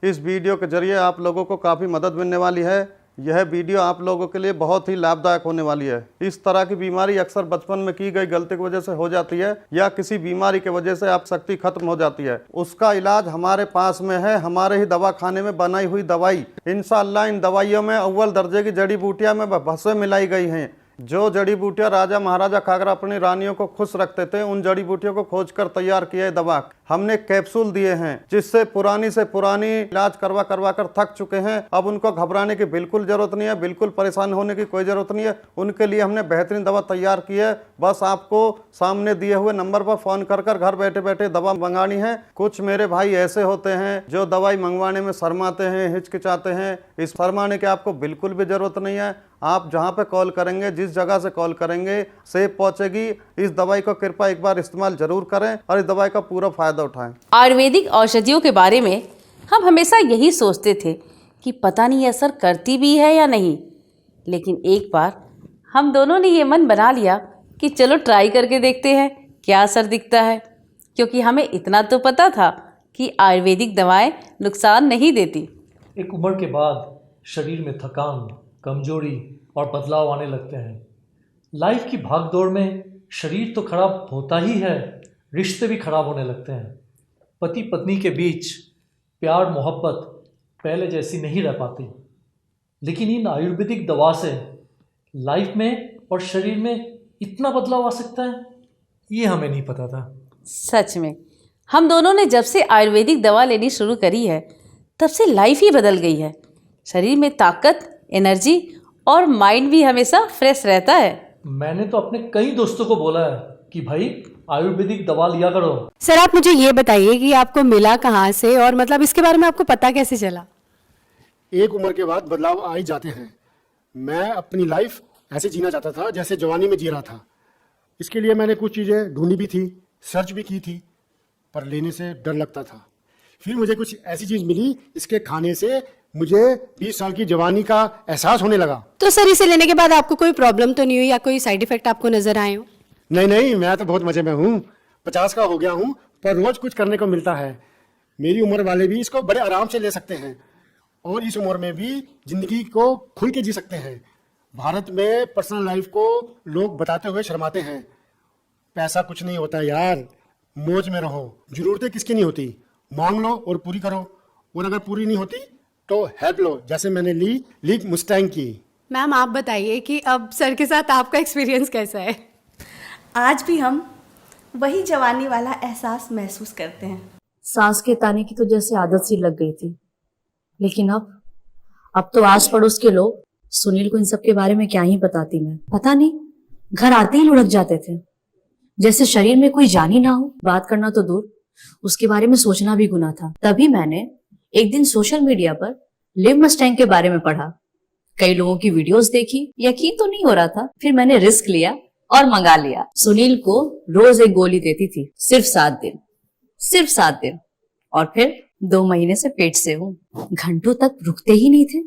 इस वीडियो के जरिए आप लोगों को काफ़ी मदद मिलने वाली है। यह वीडियो आप लोगों के लिए बहुत ही लाभदायक होने वाली है। इस तरह की बीमारी अक्सर बचपन में की गई गलती की वजह से हो जाती है या किसी बीमारी की वजह से आप शक्ति खत्म हो जाती है। उसका इलाज हमारे पास में है, हमारे ही दवा खाने में बनाई हुई दवाई। इंशाअल्लाह इन दवाइयों में अव्वल दर्जे की जड़ी बूटियां में भस्म मिलाई गई हैं। जो जड़ी बूटियां राजा महाराजा खाकर अपनी रानियों को खुश रखते थे, उन जड़ी बूटियों को खोजकर तैयार किया दवा हमने कैप्सूल दिए हैं, जिससे पुरानी से पुरानी इलाज करवा करवा कर थक चुके हैं। अब उनको घबराने की बिल्कुल जरूरत नहीं है, बिल्कुल परेशान होने की कोई जरूरत नहीं है। उनके लिए हमने बेहतरीन दवा तैयार की है। बस आपको सामने दिए हुए नंबर पर फोन कर कर घर बैठे बैठे दवा मंगानी है। कुछ मेरे भाई ऐसे होते हैं जो दवाई मंगवाने में शर्माते हैं, हिचकिचाते हैं। इस शर्माने की आपको बिल्कुल भी जरूरत नहीं है। आप जहां पे कॉल करेंगे, जिस जगह से कॉल करेंगे, सेफ पहुंचेगी। इस दवाई को कृपया एक बार इस्तेमाल जरूर करें और इस दवाई का पूरा फायदा उठाएं। आयुर्वेदिक औषधियों के बारे में हम हमेशा यही सोचते थे कि पता नहीं असर करती भी है या नहीं, लेकिन एक बार हम दोनों ने ये मन बना लिया कि चलो ट्राई करके देखते हैं क्या असर दिखता है, क्योंकि हमें इतना तो पता था कि आयुर्वेदिक दवाएं नुकसान नहीं देती। एक उम्र के बाद शरीर में थकान, कमजोरी और बदलाव आने लगते हैं। लाइफ की भागदौड़ में शरीर तो खराब होता ही है, रिश्ते भी खराब होने लगते हैं। पति पत्नी के बीच प्यार मोहब्बत पहले जैसी नहीं रह पाती। लेकिन इन आयुर्वेदिक दवा से लाइफ में और शरीर में इतना बदलाव आ सकता है, ये हमें नहीं पता था। सच में हम दोनों ने जब से आयुर्वेदिक दवा लेनी शुरू करी है, तब से लाइफ ही बदल गई है। शरीर में ताकत, एनर्जी और माइंड भी हमेशा फ्रेश रहता है। मैंने तो अपने कई दोस्तों को बोला है कि भाई आयुर्वेदिक दवा लिया करो। सर आप मुझे ये बताइए कि आपको मिला कहाँ से, और मतलब इसके बारे में आपको पता कैसे चला? एक उम्र के बाद बदलाव आ ही जाते हैं। मैं अपनी लाइफ ऐसे जीना चाहता था जैसे जवानी में जी रहा था। इसके लिए मैंने कुछ चीज़ें ढूंढी भी थी, सर्च भी की थी, पर लेने से डर लगता था। फिर मुझे कुछ ऐसी चीज़ मिली, इसके खाने से मुझे 20 साल की जवानी का एहसास होने लगा। तो सर इसे लेने के बाद आपको कोई प्रॉब्लम तो नहीं हुई या कोई साइड इफेक्ट आपको नजर आए हो? नहीं, मैं तो बहुत मजे में हूँ। 50 का हो गया हूँ, पर रोज कुछ करने को मिलता है। मेरी उम्र वाले भी इसको बड़े आराम से ले सकते हैं और इस उम्र में भी जिंदगी को खुल के जी सकते हैं। भारत में पर्सनल लाइफ को लोग बताते हुए शर्माते हैं। पैसा कुछ नहीं होता यार, मौज में रहो। जरूरतें किसकी नहीं होती, मांग लो और पूरी करो, और अगर पूरी नहीं होती तो हेल्प लो, जैसे मैंने ली मुस्टैंग की। मैम आप बताइए कि अब सर के साथ आपका एक्सपीरियंस कैसा है? आज भी हम वही जवानी वाला एहसास महसूस करते हैं। सांस के ताने की तो जैसे आदत सी लग गई थी, लेकिन अब तो आस पड़ोस के लोग सुनील को इन सब के बारे में क्या ही बताती मैं। पता नहीं, घर आते ही लुढ़क जाते थे, जैसे शरीर में कोई जान ही ना हो। बात करना तो दूर, उसके बारे में सोचना भी गुनाह था। तभी मैंने एक दिन सोशल मीडिया पर लिव मस्टैंग के बारे में पढ़ा। कई लोगों की वीडियोस देखी, यकीन तो नहीं हो रहा था। फिर मैंने रिस्क लिया और मंगा लिया। सुनील को रोज एक गोली देती थी, सिर्फ 7 दिन, और फिर 2 महीने से पेट से हूँ। घंटों तक रुकते ही नहीं थे।